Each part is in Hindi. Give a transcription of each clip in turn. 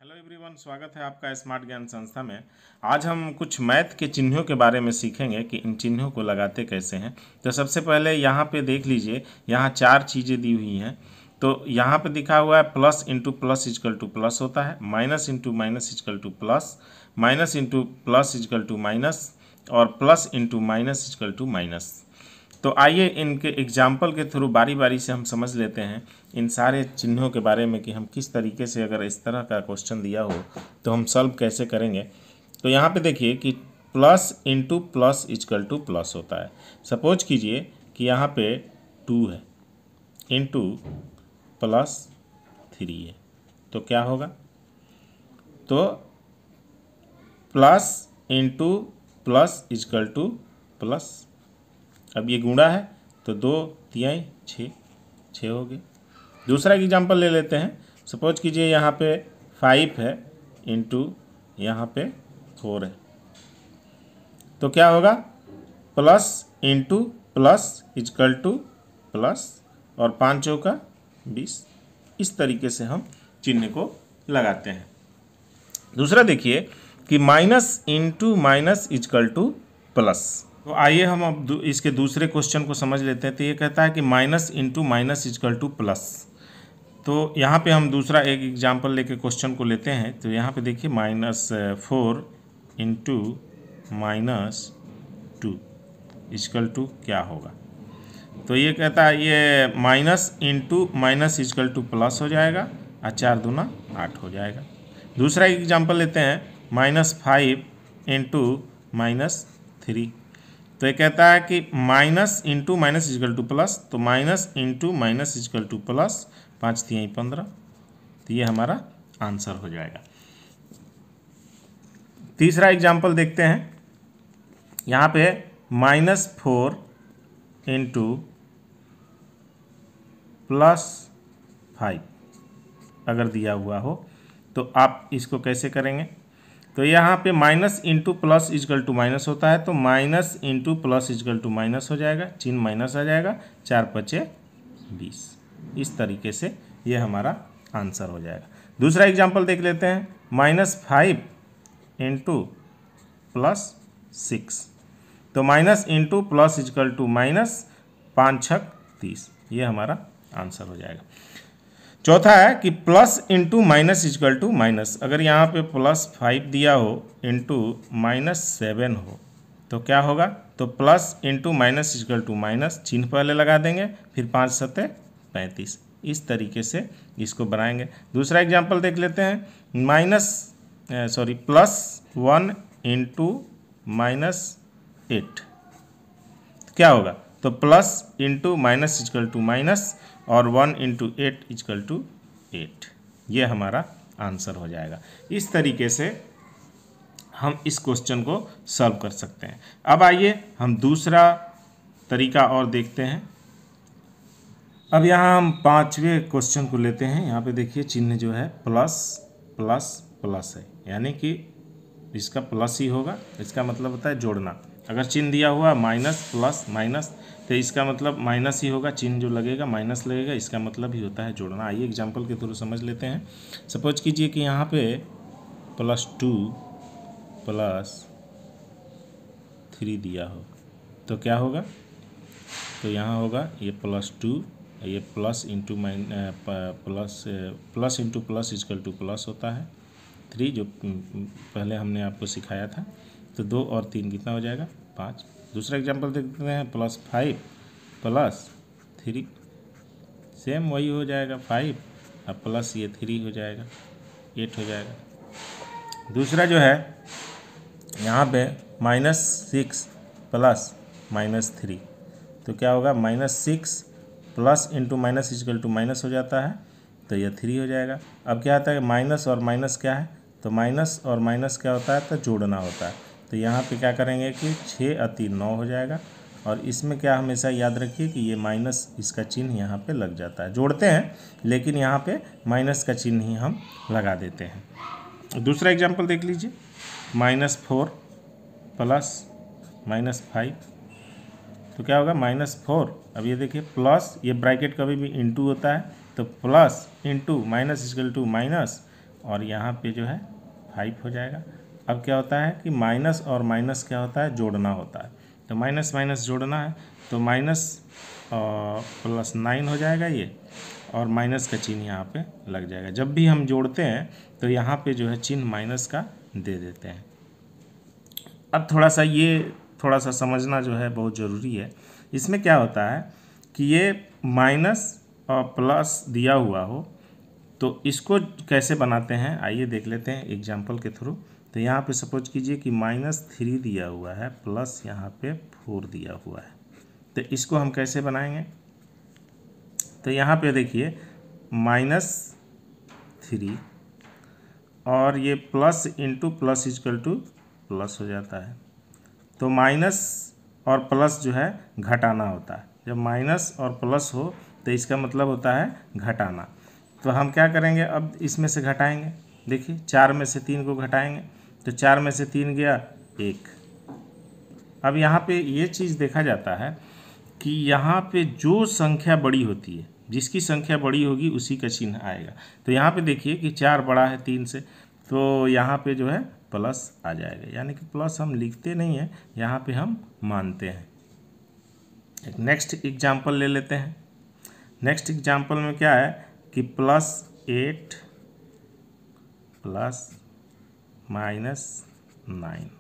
हेलो एवरीवन, स्वागत है आपका स्मार्ट ज्ञान संस्था में। आज हम कुछ मैथ के चिन्हों के बारे में सीखेंगे कि इन चिन्हों को लगाते कैसे हैं। तो सबसे पहले यहाँ पे देख लीजिए, यहाँ चार चीज़ें दी हुई हैं। तो यहाँ पे दिखा हुआ है plus into plus equal to plus होता है, minus into minus equal to plus, minus into plus equal to minus, और plus into minus equal to minus. तो आइए इनके एग्जाम्पल के थ्रू बारी बारी से हम समझ लेते हैं इन सारे चिन्हों के बारे में कि हम किस तरीके से, अगर इस तरह का क्वेश्चन दिया हो तो हम सॉल्व कैसे करेंगे। तो यहाँ पे देखिए कि plus into plus equal to plus होता है। सपोज कीजिए कि यहाँ पे 2 है इंटू प्लस 3 है, तो क्या होगा? तो plus into plus equal to plus. अब ये गुणा है तो 2 3 6 हो गए। दूसरा एग्जाम्पल ले लेते हैं। सपोज कीजिए यहाँ पे 5 है इंटू यहाँ पे 4 है, तो क्या होगा? Plus into plus equal to plus, और 5 चौका 20। इस तरीके से हम चिन्ह को लगाते हैं। दूसरा देखिए कि minus into minus equal to plus. तो आइए हम अब इसके दूसरे क्वेश्चन को समझ लेते हैं। तो ये कहता है कि minus into minus equal to plus. तो यहाँ पे हम दूसरा एक एग्जाम्पल लेके क्वेश्चन को लेते हैं। तो यहाँ पे देखिए -4 इंटू -2 इजकल टू क्या होगा? तो ये कहता है ये minus into minus equal to plus हो जाएगा, और 4 दूना 8 हो जाएगा। दूसरा एग्जाम्पल लेते हैं -5 इंटू -3। तो ये कहता है कि minus into minus equal to plus, तो minus into minus equal to plus, 5 3 15। तो ये हमारा आंसर हो जाएगा। तीसरा एग्जाम्पल देखते हैं। यहाँ पे -4 इंटू +5 अगर दिया हुआ हो तो आप इसको कैसे करेंगे? तो यहाँ पे minus into plus equal to minus होता है, तो minus into plus equal to minus हो जाएगा, चिन्ह माइनस आ जाएगा, 4 5 20। इस तरीके से ये हमारा आंसर हो जाएगा। दूसरा एग्जाम्पल देख लेते हैं। -5 इंटू +6, तो minus into plus equal to minus, 5 6 30। ये हमारा आंसर हो जाएगा। चौथा है कि plus into minus equal to minus. अगर यहाँ पे +5 दिया हो इंटू -7 हो तो क्या होगा? तो plus into minus equal to minus, चिन्ह पहले लगा देंगे, फिर 5 7 35। इस तरीके से इसको बनाएंगे। दूसरा एग्जाम्पल देख लेते हैं। +1 इंटू -8 क्या होगा? तो plus into minus equal to minus, और 1 इंटू 8 इजकल टू 8। ये हमारा आंसर हो जाएगा। इस तरीके से हम इस क्वेश्चन को सॉल्व कर सकते हैं। अब आइए हम दूसरा तरीका और देखते हैं। अब यहाँ हम 5वें क्वेश्चन को लेते हैं। यहाँ पे देखिए चिन्ह जो है प्लस प्लस प्लस है, यानी कि इसका प्लस ही होगा। इसका मतलब होता है जोड़ना। अगर चिन्ह दिया हुआ माइनस प्लस माइनस, तो इसका मतलब माइनस ही होगा, चिन्ह जो लगेगा माइनस लगेगा, इसका मतलब ही होता है जोड़ना। आइए एग्जाम्पल के थ्रू समझ लेते हैं। सपोज कीजिए कि यहाँ पे +2 +3 दिया हो तो क्या होगा? तो यहाँ होगा ये +2, ये plus into plus into plus equal to plus होता है 3, जो पहले हमने आपको सिखाया था। तो 2 और 3 कितना हो जाएगा? 5। दूसरा एग्जाम्पल देखते हैं। +5 +3, सेम वही हो जाएगा 5, और प्लस ये 3 हो जाएगा, 8 हो जाएगा। दूसरा जो है यहाँ पे -6 +-3, तो क्या होगा? -6 plus into minus equal to minus हो जाता है, तो यह 3 हो जाएगा। अब क्या आता है? माइनस और माइनस क्या है? तो माइनस और माइनस क्या होता है? तो जोड़ना होता है। तो यहाँ पे क्या करेंगे कि 6 और 3 9 हो जाएगा। और इसमें क्या हमेशा याद रखिए कि ये माइनस, इसका चिन्ह यहाँ पे लग जाता है। जोड़ते हैं लेकिन यहाँ पे माइनस का चिन्ह ही हम लगा देते हैं। दूसरा एग्जाम्पल देख लीजिए। -4 +-5, तो क्या होगा? -4। अब ये देखिए प्लस, ये ब्रैकेट कभी भी इंटू होता है, तो plus into minus equal to minus, और यहाँ पे जो है 5 हो जाएगा। अब क्या होता है कि माइनस और माइनस क्या होता है, जोड़ना होता है। तो माइनस माइनस जोड़ना है, तो माइनस प्लस 9 हो जाएगा ये, और माइनस का चिन्ह यहाँ पे लग जाएगा। जब भी हम जोड़ते हैं तो यहाँ पे जो है चिन्ह माइनस का दे देते हैं। अब थोड़ा सा समझना जो है बहुत ज़रूरी है। इसमें क्या होता है कि ये माइनस और प्लस दिया हुआ हो तो इसको कैसे बनाते हैं, आइए देख लेते हैं एग्जाम्पल के थ्रू। तो यहाँ पे सपोज कीजिए कि -3 दिया हुआ है प्लस यहाँ पे 4 दिया हुआ है, तो इसको हम कैसे बनाएंगे। तो यहाँ पे देखिए -3 और ये plus into plus equal to plus हो जाता है। तो माइनस और प्लस जो है घटाना होता है। जब माइनस और प्लस हो तो इसका मतलब होता है घटाना। तो हम क्या करेंगे, अब इसमें से घटाएंगे। देखिए 4 में से 3 को घटाएंगे तो 4 में से 3 गया 1। अब यहाँ पे ये चीज़ देखा जाता है कि यहाँ पे जो संख्या बड़ी होती है, जिसकी संख्या बड़ी होगी उसी का चिन्ह आएगा। तो यहाँ पे देखिए कि 4 बड़ा है 3 से, तो यहाँ पे जो है प्लस आ जाएगा, यानी कि प्लस हम लिखते नहीं हैं, यहाँ पे हम मानते हैं। एक नेक्स्ट एग्जाम्पल ले लेते हैं। नेक्स्ट एग्जाम्पल में क्या है कि +8 प्लस -9।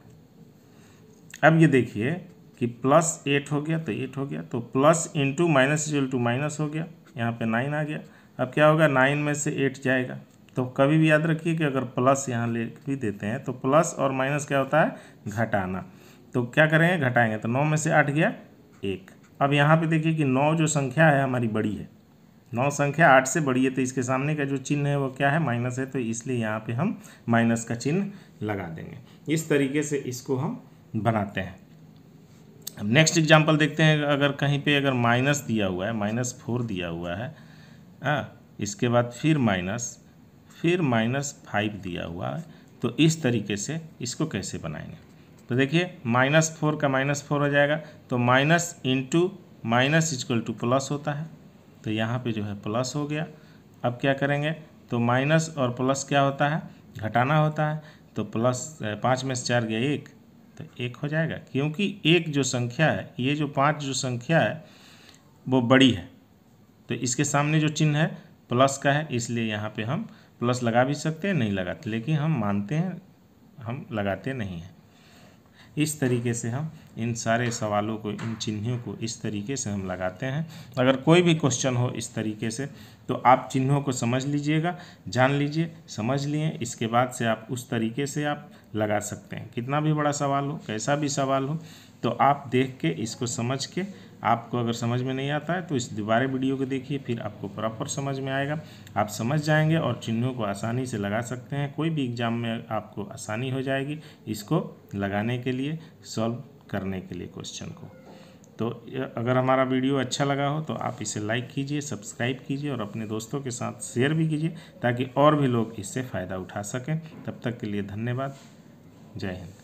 अब ये देखिए कि +8 हो गया तो 8 हो गया, तो plus into minus equal to minus हो गया, यहाँ पे 9 आ गया। अब क्या होगा, 9 में से 8 जाएगा। तो कभी भी याद रखिए कि अगर प्लस यहाँ ले भी देते हैं तो प्लस और माइनस क्या होता है, घटाना। तो क्या करेंगे, घटाएंगे। तो 9 में से 8 गया 1। अब यहाँ पे देखिए कि 9 जो संख्या है हमारी बड़ी है, 9 संख्या 8 से बड़ी है, तो इसके सामने का जो चिन्ह है वो क्या है, माइनस है। तो इसलिए यहाँ पे हम माइनस का चिन्ह लगा देंगे। इस तरीके से इसको हम बनाते हैं। अब नेक्स्ट एग्जांपल देखते हैं। अगर कहीं पे अगर माइनस दिया हुआ है, -4 दिया हुआ है, इसके बाद फिर -5 दिया हुआ है, तो इस तरीके से इसको कैसे बनाएंगे। तो देखिए -4 का -4 हो जाएगा, तो minus into minus equal to plus होता है, तो यहाँ पे जो है प्लस हो गया। अब क्या करेंगे, तो माइनस और प्लस क्या होता है, घटाना होता है। तो प्लस 5 में से 4 गया 1, तो 1 हो जाएगा, क्योंकि एक जो संख्या है, ये जो 5 जो संख्या है वो बड़ी है, तो इसके सामने जो चिन्ह है प्लस का है, इसलिए यहाँ पे हम प्लस लगा भी सकते हैं, नहीं लगाते, लेकिन हम मानते हैं, हम लगाते नहीं हैं। इस तरीके से हम इन सारे सवालों को, इन चिन्हों को इस तरीके से हम लगाते हैं। अगर कोई भी क्वेश्चन हो इस तरीके से तो आप चिन्हों को समझ लीजिएगा, जान लीजिए, समझ लिए, इसके बाद से आप उस तरीके से आप लगा सकते हैं। कितना भी बड़ा सवाल हो, कैसा भी सवाल हो, तो आप देख के इसको समझ के, आपको अगर समझ में नहीं आता है तो इस दोबारा वीडियो को देखिए, फिर आपको प्रॉपर समझ में आएगा। आप समझ जाएंगे और चिन्हों को आसानी से लगा सकते हैं। कोई भी एग्ज़ाम में आपको आसानी हो जाएगी इसको लगाने के लिए, सॉल्व करने के लिए क्वेश्चन को। तो अगर हमारा वीडियो अच्छा लगा हो तो आप इसे लाइक कीजिए, सब्सक्राइब कीजिए और अपने दोस्तों के साथ शेयर भी कीजिए, ताकि और भी लोग इससे फ़ायदा उठा सकें। तब तक के लिए धन्यवाद। जय हिंद।